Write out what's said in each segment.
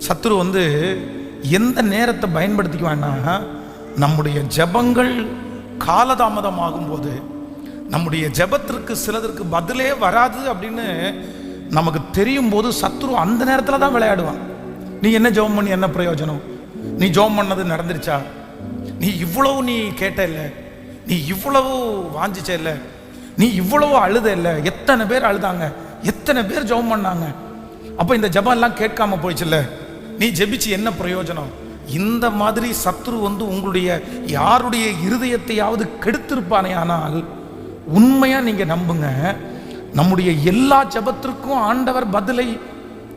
சத்துரு வந்து எந்த நேரத்தை பயன்படுத்திக்குவான்னா, நம்முடைய ஜெபங்கள் காலதாமதமாகும் போது, நம்முடைய ஜெபத்திற்கு சிலதற்கு பதிலே வராது அப்படின்னு நமக்கு தெரியும் போது சத்துரு அந்த நேரத்தில் தான் விளையாடுவான். நீ என்ன ஜெபம் பண்ணி என்ன பிரயோஜனம்? நீ ஜெபம் பண்ணது நடந்துருச்சா? நீ இவ்வளவு நீ கேட்ட இல்லை, நீ இவ்வளவு வாஞ்சிச்ச இல்லை, நீ இவ்வளவு அழுத இல்லை, எத்தனை பேர் அழுதாங்க, எத்தனை பேர் ஜெபம் பண்ணாங்க, அப்போ இந்த ஜெபம் எல்லாம் கேட்காம போயிடுச்சுல்ல, நீ ஜெபிச்சு என்ன பிரயோஜனம்? இந்த மாதிரி சத்துரு வந்து உங்களுடைய யாருடைய இருதயத்தையாவது கெடுத்திருப்பானே. ஆனால் உண்மையா நீங்க நம்புங்க, நம்முடைய எல்லா ஜெபத்திற்கும் ஆண்டவர் பதிலை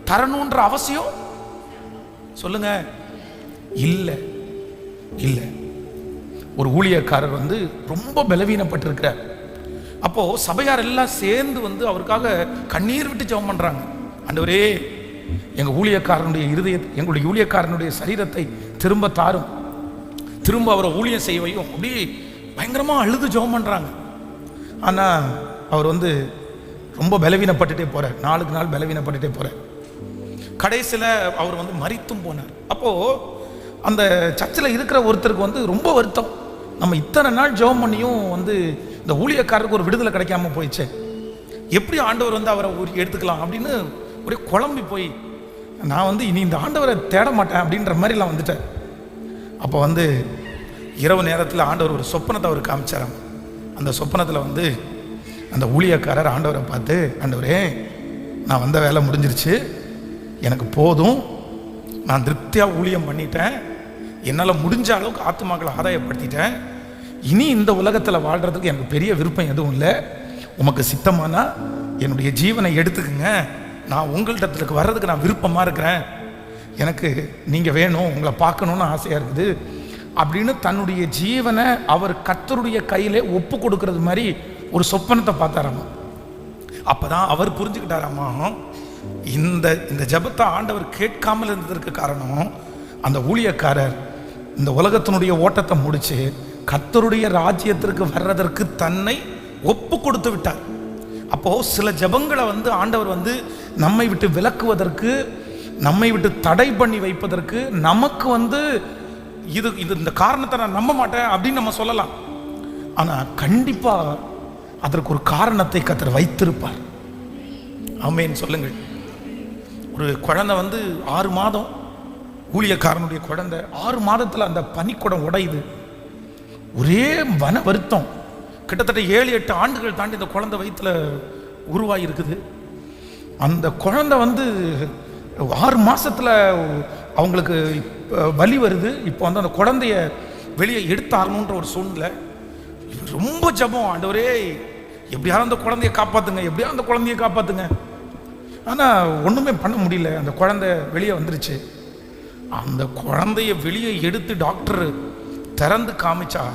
தரணுன்ற அவசியம் சொல்லுங்க இல்லை. இல்லை. ஒரு ஊழியக்காரர் வந்து ரொம்ப பலவீனப்பட்டிருக்கிறார். அப்போ சபையார் எல்லாம் சேர்ந்து வந்து அவருக்காக கண்ணீர் விட்டு ஜெபம் பண்றாங்க. ஆண்டவரே, எங்க ஊழியக்காரனுடைய எங்களுடைய ஊழியக்காரனுடைய சரீரத்தை திரும்ப தாரும், திரும்ப அவரை ஊழியம் செய்ய வையும். அப்படி பயங்கரமா அழுது ஜெபம் பண்றாங்க. ஆனா அவர் வந்து ரொம்ப பலவீனப்பட்டுட்டே போறார், நாளுக்கு நாள் பலவீனப்பட்டுட்டே போறார். கடைசியில் அவர் வந்து மரித்தும் போனார். அப்போ அந்த சர்ச்சில் இருக்கிற ஒருத்தருக்கு வந்து ரொம்ப வருத்தம், நம்ம இத்தனை நாள் ஜெபம் பண்ணியும் வந்து இந்த ஊழியக்காரருக்கு ஒரு விடுதலை கிடைக்காம போயிடுச்சு, எப்படி ஆண்டவர் வந்து அவரை எடுத்துக்கலாம் அப்படின்னு ஒரே குழம்பி போய், நான் வந்து இனி இந்த ஆண்டவரை தேட மாட்டேன் அப்படின்ற மாதிரிலாம் வந்துட்டேன். அப்போ வந்து இரவு நேரத்தில் ஆண்டவர் ஒரு சொப்பனத்தை அவர் காமிச்சாராம். அந்த சொப்பனத்தில் வந்து அந்த ஊழியக்காரர் ஆண்டவரை பார்த்து, ஆண்டவரே, நான் வந்த வேலை முடிஞ்சிருச்சு, எனக்கு போதும், நான் திருப்தியாக ஊழியம் பண்ணிட்டேன், என்னால் முடிஞ்ச அளவுக்கு ஆத்துமாக்களை ஆதாயப்படுத்திட்டேன், இனி இந்த உலகத்தில் வாழ்கிறதுக்கு எனக்கு பெரிய விருப்பம் எதுவும் இல்லை, உமக்கு சித்தமானா என்னுடைய ஜீவனை எடுத்துக்குங்க, நான் உங்கள்கிட்ட வர்றதுக்கு நான் விருப்பமாக இருக்கிறேன், எனக்கு நீங்கள் வேணும், உங்களை பார்க்கணுன்னு ஆசையாக இருக்குது அப்படின்னு தன்னுடைய ஜீவனை அவர் கர்த்தருடைய கையிலே ஒப்பு கொடுக்கறது மாதிரி ஒரு சொப்பனத்தை பார்த்தாராமா. அப்போதான் அவர் புரிஞ்சுக்கிட்டாராமா, இந்த ஜெபத்தை ஆண்டவர் கேட்காமல் இருந்ததற்கு காரணம் அந்த ஊழியக்காரர் இந்த உலகத்தினுடைய ஓட்டத்தை முடிச்சு கர்த்தருடைய ராஜ்யத்திற்கு வர்றதற்கு தன்னை ஒப்பு கொடுத்து விட்டார். அப்போ சில ஜெபங்களை வந்து ஆண்டவர் வந்து நம்மை விட்டு விலக்குவதற்கு, நம்மை விட்டு தடை பண்ணி வைப்பதற்கு, நமக்கு வந்து இது இந்த காரணத்தை நான் நம்ப மாட்டேன் அப்படின்னு நம்ம சொல்லலாம். ஆனால் கண்டிப்பாக அதற்கு ஒரு காரணத்தை கர்த்தர் வைத்திருப்பார். ஆமென் சொல்லுங்கள். ஒரு குழந்தை வந்து 6 மாதம், ஊழியக்காரனுடைய குழந்தை 6 மாதத்தில் அந்த பனிக்குடம் உடையுது. ஒரே மன வருத்தம். கிட்டத்தட்ட 7-8 ஆண்டுகள் தாண்டி இந்த குழந்தை வயிற்றில் உருவாகி இருக்குது. அந்த குழந்தை வந்து 6 மாதத்தில் அவங்களுக்கு வலி வருது. இப்போ வந்து அந்த குழந்தைய வெளியே எடுத்தாரணுன்ற ஒரு சூழ்நிலை. ரொம்ப ஜெபம், ஆண்டவரே எப்படியாவது அந்த குழந்தைய காப்பாற்றுங்க, எப்படியாவது அந்த குழந்தைய காப்பாற்றுங்க. ஆனால் ஒன்றுமே பண்ண முடியல. அந்த குழந்தை வெளியே வந்துருச்சு. அந்த குழந்தைய வெளியே எடுத்து டாக்டர் திறந்து காமிச்சா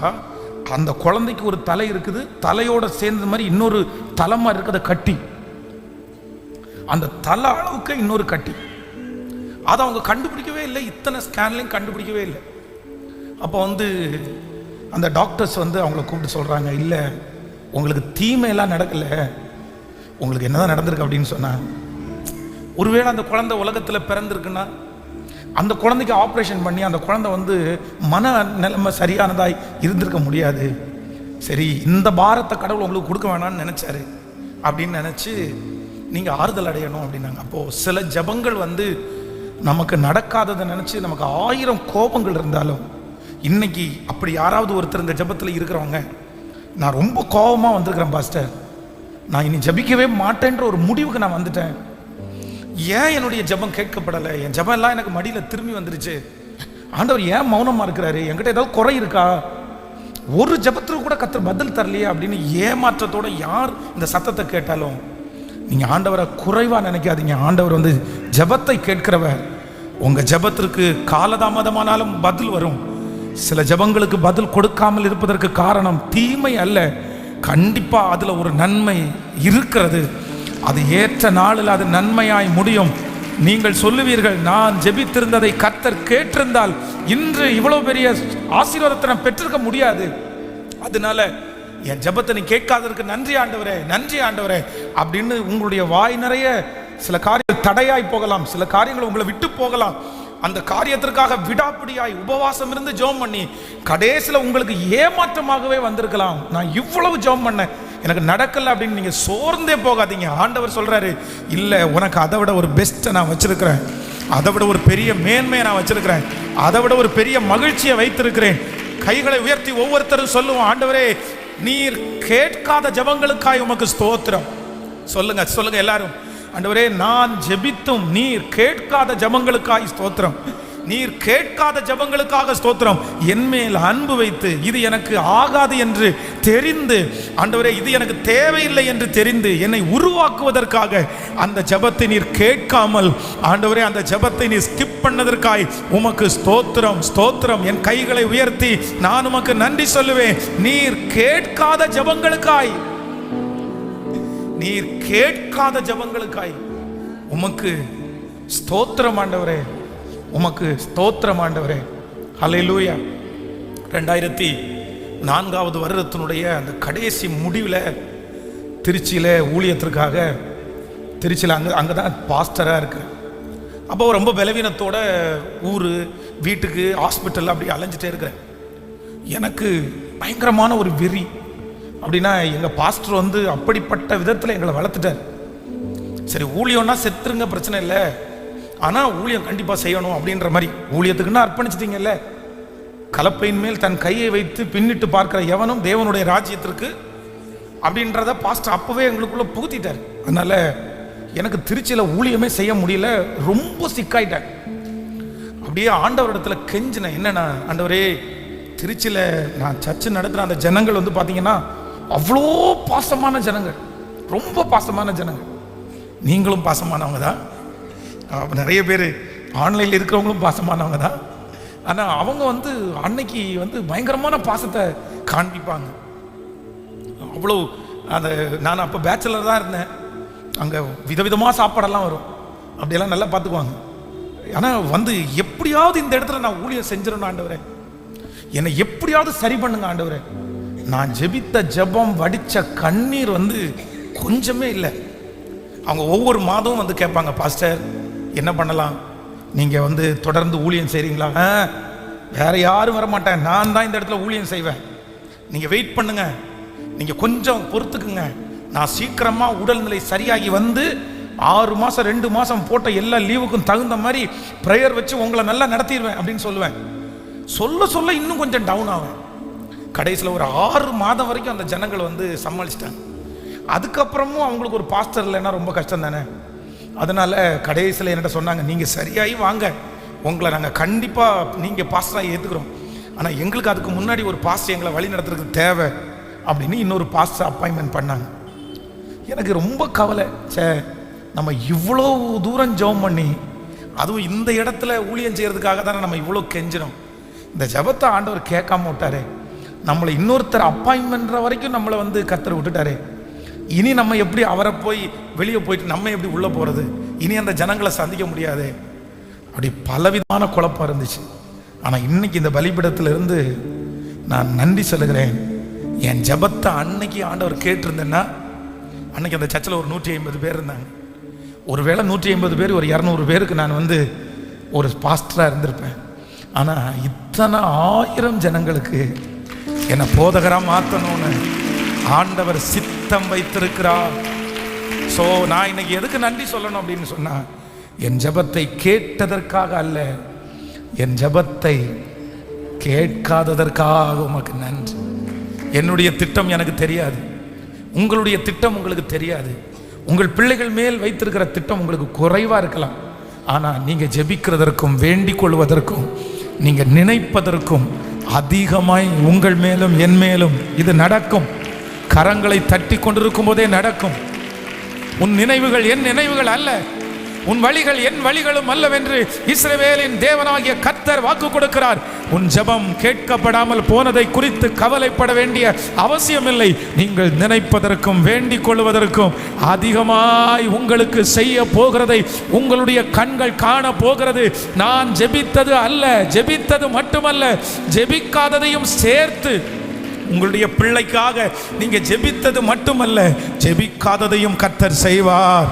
அந்த குழந்தைக்கு ஒரு தலை இருக்குது, தலையோட சேர்ந்த மாதிரி இன்னொரு தலைமா இருக்கிறத கட்டி, அந்த தலை அளவுக்கு இன்னொரு கட்டி. அதை அவங்க கண்டுபிடிக்கவே இல்லை, இத்தனை ஸ்கேன்லையும் கண்டுபிடிக்கவே இல்லை. அப்போ வந்து அந்த டாக்டர்ஸ் வந்து அவங்கள கூப்பிட்டு சொல்கிறாங்க, இல்லை உங்களுக்கு தீமையெல்லாம் நடக்கலை, உங்களுக்கு என்னதான் நடந்திருக்கு அப்படின்னு சொன்னால், ஒருவேளை அந்த குழந்தை உலகத்தில் பிறந்திருக்குன்னா அந்த குழந்தைக்கு ஆப்ரேஷன் பண்ணி அந்த குழந்தை வந்து மன நிலைமை சரியானதாய் இருந்திருக்க முடியாது. சரி, இந்த பாரத்தை கடவுள் உங்களுக்கு கொடுக்க வேணாம்னு நினச்சாரு அப்படின்னு நினச்சி நீங்கள் ஆறுதல் அடையணும் அப்படின்னாங்க. அப்போது சில ஜெபங்கள் வந்து நமக்கு நடக்காததை நினச்சி நமக்கு 1000 கோபங்கள் இருந்தாலும், இன்னைக்கு அப்படி யாராவது ஒருத்தர் இந்த ஜெபத்தில் இருக்கிறவங்க, நான் ரொம்ப கோபமாக வந்திருக்கிறேன் பாஸ்டர், நான் இனி ஜெபிக்கவே மாட்டேன்ற ஒரு முடிவுக்கு நான் வந்துட்டேன், ஏன் என்னுடைய ஜெபம் கேட்கப்படலை, என் ஜெபம் எல்லாம் எனக்கு மடியில் திரும்பி வந்துருச்சு, ஆண்டவர் ஏன் மௌனமாக இருக்கிறாரு, என்கிட்ட ஏதாவது குறை இருக்கா, ஒரு ஜெபத்துக்கு கூட கர்த்தர் பதில் தரலையே அப்படின்னு ஏமாற்றத்தோட யார் இந்த சத்தத்தை கேட்டாலும் நீங்கள் ஆண்டவரை குறைவாக நினைக்காதீங்க. ஆண்டவர் வந்து ஜெபத்தை கேட்கிறவர். உங்கள் ஜெபத்திற்கு காலதாமதமானாலும் பதில் வரும். சில ஜெபங்களுக்கு பதில் கொடுக்காமல் இருப்பதற்கு காரணம் தீமை அல்ல, கண்டிப்பாக அதில் ஒரு நன்மை இருக்கிறது. அது ஏற்ற நாளில் அது நன்மையாய் முடியும். நீங்கள் சொல்லுவீர்கள், நான் ஜெபித்திருந்ததை கர்த்தர் கேட்டிருந்தால் இன்று இவ்வளவு பெரிய ஆசீர்வாதத்தை நான் பெற்றிருக்க முடியாது, அதனால என் ஜெபத்தை நீ கேட்காததற்கு நன்றி ஆண்டவரே, நன்றி ஆண்டவரே அப்படின்னு உங்களுடைய வாய் நிறைய சில காரியங்கள் தடையாய் போகலாம், சில காரியங்கள் உங்களை விட்டு போகலாம். அந்த காரியத்திற்காக விடாப்பிடியாய் உபவாசம் இருந்து ஜெபம் பண்ணி கடைசியில் உங்களுக்கு ஏமாற்றமாகவே வந்திருக்கலாம். நான் இவ்வளவு ஜெபம் பண்ணேன், எனக்கு நடக்கல அப்படின்னு நீங்க சோர்ந்தே போகாதீங்க. ஆண்டவர் சொல்றாரு, இல்லை, உனக்கு அதை விட ஒரு பெஸ்ட்டை நான் வச்சிருக்கிறேன், அதை விட ஒரு பெரிய மேன்மையை நான் வச்சிருக்கிறேன், அதை விட ஒரு பெரிய மகிழ்ச்சியை வைத்திருக்கிறேன். கைகளை உயர்த்தி ஒவ்வொருத்தரும் சொல்லுவோம், ஆண்டவரே நீர் கேட்காத ஜெபங்களுக்காய் உமக்கு ஸ்தோத்திரம். சொல்லுங்க சொல்லுங்க எல்லாரும், ஆண்டவரே நான் ஜெபித்தும் நீர் கேட்காத ஜெபங்களுக்காய் ஸ்தோத்திரம், நீர் கேட்காத ஜெபங்களுக்காக ஸ்தோத்திரம். என்மேல் அன்பு வைத்து இது எனக்கு ஆகாது என்று தெரிந்து, ஆண்டவரே இது எனக்கு தேவையில்லை என்று தெரிந்து என்னை உருவாக்குவதற்காக அந்த ஜெபத்தை நீர் கேட்காமல், ஆண்டவரே அந்த ஜெபத்தை நீர் ஸ்கிப் பண்ணதற்காய் உமக்கு ஸ்தோத்திரம் ஸ்தோத்திரம். என் கைகளை உயர்த்தி நான் உமக்கு நன்றி சொல்லுவேன். நீர் கேட்காத ஜெபங்களுக்காய், நீர் கேட்காத ஜெபங்களுக்காய் உமக்கு ஸ்தோத்திரம் ஆண்டவரே, உமக்கு ஸ்தோத்திரம் ஆண்டவரே. ஹல்லேலூயா. 2004 வருடத்தினுடைய அந்த கடைசி முடிவில் திருச்சியில் ஊழியத்திற்காக, திருச்சியில் அங்கே தான் பாஸ்டராக இருக்கிறேன். அப்போ ரொம்ப பலவீனத்தோட ஊர் வீட்டுக்கு ஹாஸ்பிட்டலில் அப்படி அலைஞ்சிட்டே இருக்கிறேன். எனக்கு பயங்கரமான ஒரு வெறி. அப்படின்னா எங்கள் பாஸ்டர் வந்து அப்படிப்பட்ட விதத்தில் எங்களை வளர்த்துட்டார். சரி, ஊழியம்னா செத்துருங்க, பிரச்சனை இல்லை, ஆனால் ஊழியம் கண்டிப்பாக செய்யணும் அப்படின்ற மாதிரி. ஊழியத்துக்குன்னா அர்ப்பணிச்சிட்டிங்கல்ல, கலப்பையின் மேல் தன் கையை வைத்து பின்னிட்டு பார்க்கிற எவனும் தேவனுடைய ராஜ்யத்திற்கு அப்படின்றத பாஸ்டர் அப்போவே எங்களுக்குள்ளே புகுத்திட்டார். அதனால் எனக்கு திருச்சியில் ஊழியமே செய்ய முடியல, ரொம்ப சிக்காயிட்டேன். அப்படியே ஆண்டவரிடத்துல கெஞ்சினேன், என்னன்னா ஆண்டவரே திருச்சியில் நான் சர்ச்சு நடத்துகிற அந்த ஜனங்கள் வந்து பார்த்தீங்கன்னா அவ்வளோ பாசமான ஜனங்கள், ரொம்ப பாசமான ஜனங்கள். நீங்களும் பாசமானவங்க தான், நிறைய பேர் ஆன்லைனில் இருக்கிறவங்களும் பாசமானவங்க தான். ஆனால் அவங்க வந்து அன்னைக்கு வந்து பயங்கரமான பாசத்தை காண்பிப்பாங்க. அவ்வளோ அந்த நான் அப்போ பேச்சுலர் தான் இருந்தேன். அங்கே விதவிதமாக சாப்பாடெல்லாம் வரும், அப்படியெல்லாம் நல்லா பார்த்துக்குவாங்க. ஆனால் வந்து எப்படியாவது இந்த இடத்துல நான் ஊழியம் செஞ்சிடணும் ஆண்டவரே, என்னை எப்படியாவது சரி பண்ணுங்க ஆண்டவரே. நான் ஜெபித்த ஜெபம், வடித்த கண்ணீர் வந்து கொஞ்சமே இல்லை. அவங்க ஒவ்வொரு மாதமும் வந்து கேட்பாங்க, பாஸ்டர் என்ன பண்ணலாம், நீங்கள் வந்து தொடர்ந்து ஊழியம் செய்கிறீங்களா? வேற யாரும் வர மாட்டேன், நான் தான் இந்த இடத்துல ஊழியம் செய்வேன், நீங்கள் வெயிட் பண்ணுங்க, நீங்கள் கொஞ்சம் பொறுத்துக்குங்க, நான் சீக்கிரமாக உடல்நிலை சரியாகி வந்து 6 மாதம் 2 மாதம் போட்ட எல்லா லீவுக்கும் தகுந்த மாதிரி ப்ரேயர் வச்சு உங்களை நல்லா நடத்திடுவேன் அப்படின்னு சொல்லுவேன். சொல்ல சொல்ல இன்னும் கொஞ்சம் டவுன் ஆகும். கடைசியில் ஒரு 6 மாதம் வரைக்கும் அந்த ஜனங்கள் வந்து சமாளிச்சிட்டாங்க. அதுக்கப்புறமும் அவங்களுக்கு ஒரு பாஸ்டர் இல்லைன்னா ரொம்ப கஷ்டம் தானே. அதனால் கடைசியில் என்கிட்ட சொன்னாங்க, நீங்கள் சரியாகி வாங்க, உங்களை நாங்கள் கண்டிப்பாக நீங்கள் பாஸ்டராக ஏற்றுக்கிறோம், ஆனால் எங்களுக்கு அதுக்கு முன்னாடி ஒரு பாஸ்டர் எங்களை வழி நடத்துறதுக்கு தேவை அப்படின்னு இன்னொரு பாஸ்டர் அப்பாயின்மெண்ட் பண்ணாங்க. எனக்கு ரொம்ப கவலை, நம்ம இவ்வளோ தூரம் ஜெபம் பண்ணி அதுவும் இந்த இடத்துல ஊழியம் செய்கிறதுக்காக தானே நம்ம இவ்வளோ கெஞ்சினோம். இந்த ஜெபத்தை ஆண்டவர் கேட்காம விட்டாரே, நம்மளை இன்னொருத்தர் அப்பாயின்மெண்ட் வரைக்கும் நம்மளை வந்து கர்த்தர் விட்டுட்டாரே. இனி நம்ம எப்படி அவரை போய் வெளியே போயிட்டு நம்ம எப்படி உள்ளே போகிறது, இனி அந்த ஜனங்களை சந்திக்க முடியாது. அப்படி பலவிதமான குழப்பம் இருந்துச்சு. ஆனால் இன்னைக்கு இந்த பலிபீடத்திலிருந்து நான் நன்றி சொல்லுகிறேன். என் ஜெபத்தை அன்னைக்கு ஆண்டவர் கேட்டிருந்தேன்னா, அன்னைக்கு அந்த சர்ச்சில் ஒரு 150 பேர் இருந்தாங்க. ஒருவேளை 150 பேர் ஒரு 200 பேருக்கு நான் வந்து ஒரு பாஸ்டராக இருந்திருப்பேன். ஆனால் இத்தனை 1000 ஜனங்களுக்கு என்னை போதகராக மாற்றணும்னு ஆண்டவர் சித்தம் வைத்திருக்கிறார். ஸோ நான் இன்னைக்கு எதுக்கு நன்றி சொல்லணும் அப்படின்னு சொன்னா, என் ஜெபத்தை கேட்டதற்காக அல்ல, என் ஜெபத்தை கேட்காததற்காக உமக்கு நன்றி. என்னுடைய திட்டம் எனக்கு தெரியாது, உங்களுடைய திட்டம் உங்களுக்கு தெரியாது, உங்கள் பிள்ளைகள் மேல் வைத்திருக்கிற திட்டம் உங்களுக்கு குறைவாக இருக்கலாம். ஆனால் நீங்கள் ஜெபிக்கிறதற்கும் வேண்டிக் கொள்வதற்கும் நீங்கள் நினைப்பதற்கும் அதிகமாய் உங்கள் மேலும் என் மேலும் இது நடக்கும். கரங்களை தட்டி கொண்டிருக்கும் போதே நடக்கும். உன் நினைவுகள் என் நினைவுகள் அல்ல, உன் வழிகள் என் வழிகளும் அல்லவென்று இஸ்ரவேலின் தேவனாகிய கர்த்தர் வாக்கு கொடுக்கிறார். உன் ஜெபம் கேட்கப்படாமல் போனதை குறித்து கவலைப்பட வேண்டிய அவசியமில்லை. நீங்கள் நினைப்பதற்கும் வேண்டிக் கொள்வதற்கும் அதிகமாய் உங்களுக்கு செய்ய போகிறதை உங்களுடைய கண்கள் காண போகிறது. நான் ஜெபித்தது அல்ல, ஜெபித்தது மட்டுமல்ல, ஜெபிக்காததையும் சேர்த்து உங்களுடைய பிள்ளைக்காக நீங்க ஜெபித்தது மட்டுமல்ல, ஜெபிக்காததையும் கர்த்தர் செய்வார்.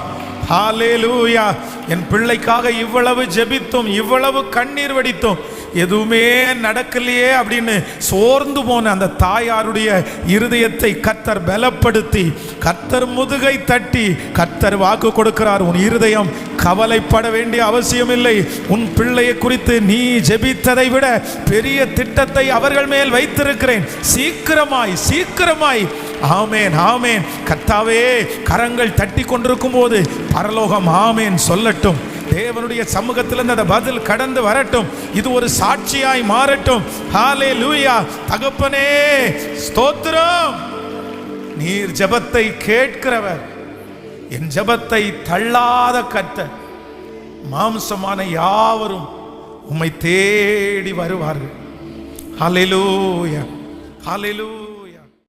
ஹல்லேலூயா. என் பிள்ளைக்காக இவ்வளவு ஜெபித்தோம், இவ்வளவு கண்ணீர் வடித்தோம், எதுவுமே நடக்கலையே அப்படின்னு சோர்ந்து போன அந்த தாயாருடைய இருதயத்தை கர்த்தர் பலப்படுத்தி, கர்த்தர் முதுகை தட்டி, கர்த்தர் வாக்கு கொடுக்கிறார், உன் இருதயம் கவலைப்பட வேண்டிய அவசியம் இல்லை. உன் பிள்ளையை குறித்து நீ ஜெபித்ததை விட பெரிய திட்டத்தை அவர்கள் மேல் வைத்திருக்கிறேன். சீக்கிரமாய் சீக்கிரமாய். ஆமேன் ஆமேன். கர்த்தாவே, கரங்கள் தட்டி கொண்டிருக்கும் போது பரலோகம் ஆமேன் சொல்லட்டும். தேவனுடைய சமூகத்திலிருந்து அந்த பதில் கடந்து வரட்டும். இது ஒரு சாட்சியாய் மாறட்டும். ஹல்லேலூயா. தகப்பனே ஸ்தோத்திரம். நீர் ஜெபத்தை கேட்கிறவர், என் ஜெபத்தை தள்ளாத கர்த்தர். மாம்சமான யாவரும் உம்மை தேடி வருவார்கள். ஹல்லேலூயா, ஹல்லேலூயா.